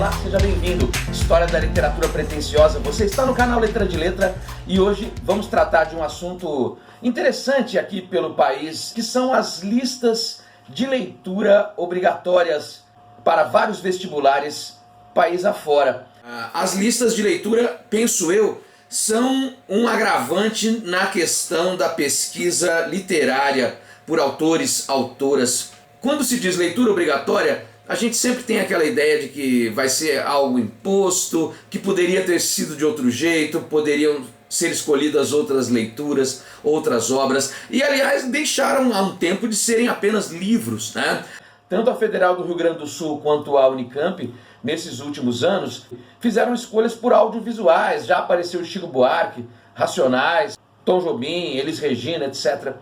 Olá, seja bem-vindo. História da literatura pretensiosa. Você está no canal Letra de Letra e hoje vamos tratar de um assunto interessante aqui pelo país, que são as listas de leitura obrigatórias para vários vestibulares país afora. As listas de leitura, penso eu, são um agravante na questão da pesquisa literária por autores, autoras. Quando se diz leitura obrigatória, a gente sempre tem aquela ideia de que vai ser algo imposto, que poderia ter sido de outro jeito, poderiam ser escolhidas outras leituras, outras obras, e aliás deixaram há um tempo de serem apenas livros, né? Tanto a Federal do Rio Grande do Sul quanto a Unicamp, nesses últimos anos, fizeram escolhas por audiovisuais. Já apareceu Chico Buarque, Racionais, Tom Jobim, Elis Regina, etc.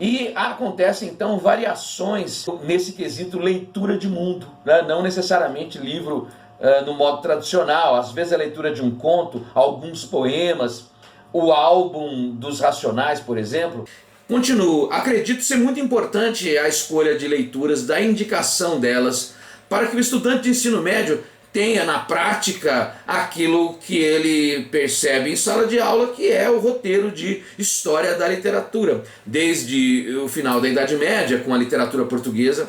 E acontecem então variações nesse quesito leitura de mundo, né? Não necessariamente livro no modo tradicional, às vezes a leitura de um conto, alguns poemas, o álbum dos Racionais, por exemplo. Continuo, acredito ser muito importante a escolha de leituras, da indicação delas, para que o estudante de ensino médio tenha na prática aquilo que ele percebe em sala de aula, que é o roteiro de história da literatura, desde o final da Idade Média, com a literatura portuguesa,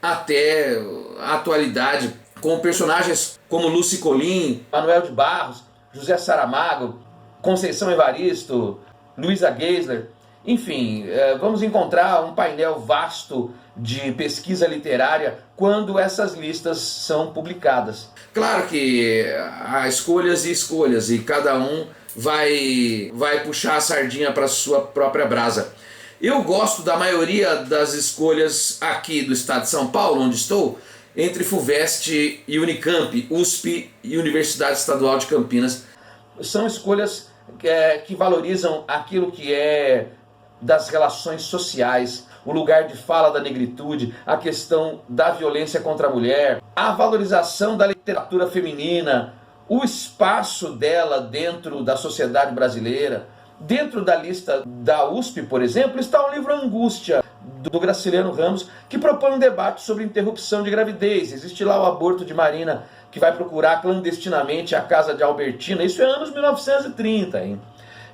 até a atualidade, com personagens como Lucy Colin, Manuel de Barros, José Saramago, Conceição Evaristo, Luisa Geisler. Enfim, vamos encontrar um painel vasto de pesquisa literária quando essas listas são publicadas. Claro que há escolhas e escolhas, e cada um vai puxar a sardinha para a sua própria brasa. Eu gosto da maioria das escolhas aqui do estado de São Paulo, onde estou, entre FUVEST e Unicamp, USP e Universidade Estadual de Campinas. São escolhas que valorizam aquilo que é das relações sociais, o lugar de fala da negritude, a questão da violência contra a mulher, a valorização da literatura feminina, o espaço dela dentro da sociedade brasileira. Dentro da lista da USP, por exemplo, está o livro Angústia, do Graciliano Ramos, que propõe um debate sobre interrupção de gravidez. Existe lá o aborto de Marina, que vai procurar clandestinamente a casa de Albertina. Isso é anos 1930, hein?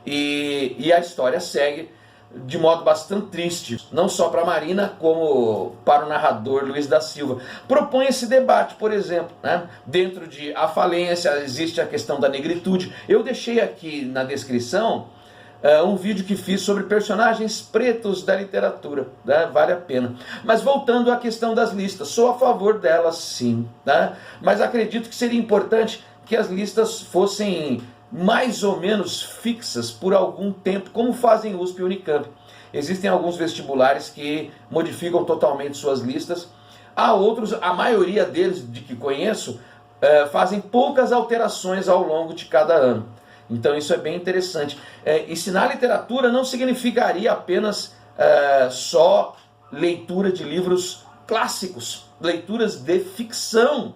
E a história segue de modo bastante triste, não só para Marina, como para o narrador Luiz da Silva. Propõe esse debate, por exemplo, né? Dentro de A Falência existe a questão da negritude. Eu deixei aqui na descrição um vídeo que fiz sobre personagens pretos da literatura, né? Vale a pena. Mas voltando à questão das listas, sou a favor delas sim, né? Mas acredito que seria importante que as listas fossem mais ou menos fixas por algum tempo, como fazem USP e Unicamp. Existem alguns vestibulares que modificam totalmente suas listas. Há outros, a maioria deles de que conheço, fazem poucas alterações ao longo de cada ano. Então isso é bem interessante. Ensinar literatura não significaria apenas só leitura de livros clássicos, leituras de ficção.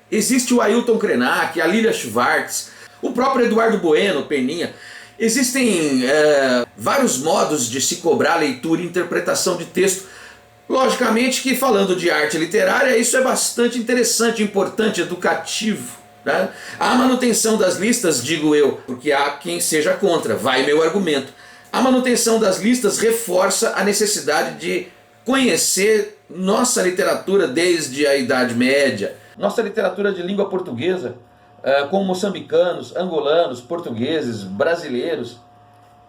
Existe o Ailton Krenak, a Lilia Schwartz, o próprio Eduardo Bueno, Peninha. Existem vários modos de se cobrar leitura e interpretação de texto. Logicamente que, falando de arte literária, isso é bastante interessante, importante, educativo, né? A manutenção das listas, digo eu, porque há quem seja contra, vai meu argumento. A manutenção das listas reforça a necessidade de conhecer nossa literatura desde a Idade Média. Nossa literatura de língua portuguesa, com moçambicanos, angolanos, portugueses, brasileiros.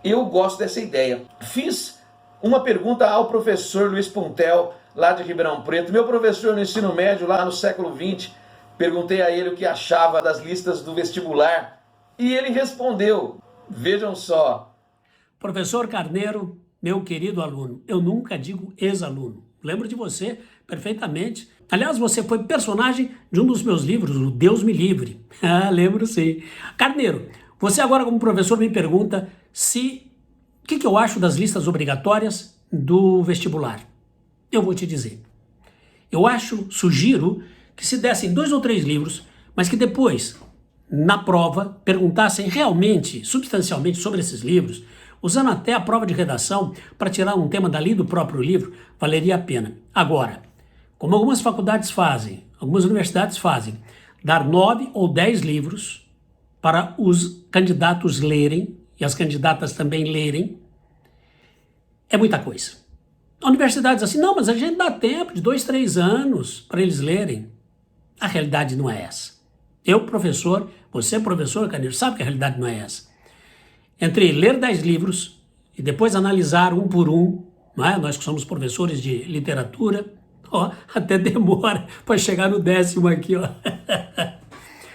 Eu gosto dessa ideia. Fiz uma pergunta ao professor Luiz Puntel, lá de Ribeirão Preto, meu professor no ensino médio lá no século XX. Perguntei a ele o que achava das listas do vestibular e ele respondeu. Vejam só. Professor Carneiro, meu querido aluno, eu nunca digo ex-aluno. Lembro de você perfeitamente. Aliás, você foi personagem de um dos meus livros, o Deus me livre. Ah, lembro sim. Carneiro, você agora como professor me pergunta o que eu acho das listas obrigatórias do vestibular. Eu vou te dizer. Eu sugiro que se dessem 2 ou 3 livros, mas que depois, na prova, perguntassem realmente, substancialmente sobre esses livros, usando até a prova de redação para tirar um tema dali do próprio livro, valeria a pena. Agora, como algumas faculdades fazem, algumas universidades fazem, dar 9 ou 10 livros para os candidatos lerem e as candidatas também lerem é muita coisa. A universidade diz assim, não, mas a gente dá tempo de 2, 3 anos para eles lerem. A realidade não é essa. Eu, professor, você, professor Carneiro, sabe que a realidade não é essa. Entre ler 10 livros e depois analisar um por um, não é? Nós que somos professores de literatura, ó, até demora para chegar no 10º aqui, ó.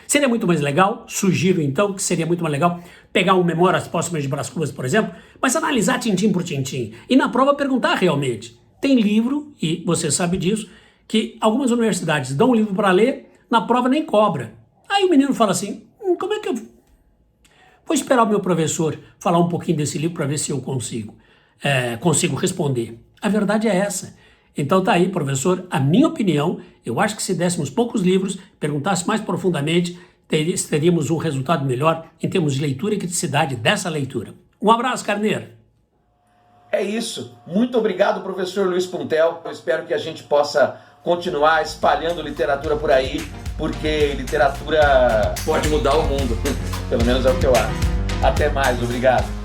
Seria muito mais legal, sugiro então que seria muito mais legal pegar um Memórias Póstumas de Brás Cubas, por exemplo, mas analisar tintim por tintim. E na prova perguntar realmente. Tem livro, e você sabe disso, que algumas universidades dão um livro para ler, na prova nem cobra. Aí o menino fala assim, como é que eu vou esperar o meu professor falar um pouquinho desse livro para ver se eu consigo responder. A verdade é essa. Então tá aí, professor, a minha opinião, eu acho que se dessemos poucos livros, perguntasse mais profundamente, teríamos um resultado melhor em termos de leitura e criticidade dessa leitura. Um abraço, Carneiro. É isso. Muito obrigado, professor Luiz Puntel. Eu espero que a gente possa continuar espalhando literatura por aí, porque literatura pode mudar o mundo. Pelo menos é o que eu acho. Até mais, obrigado.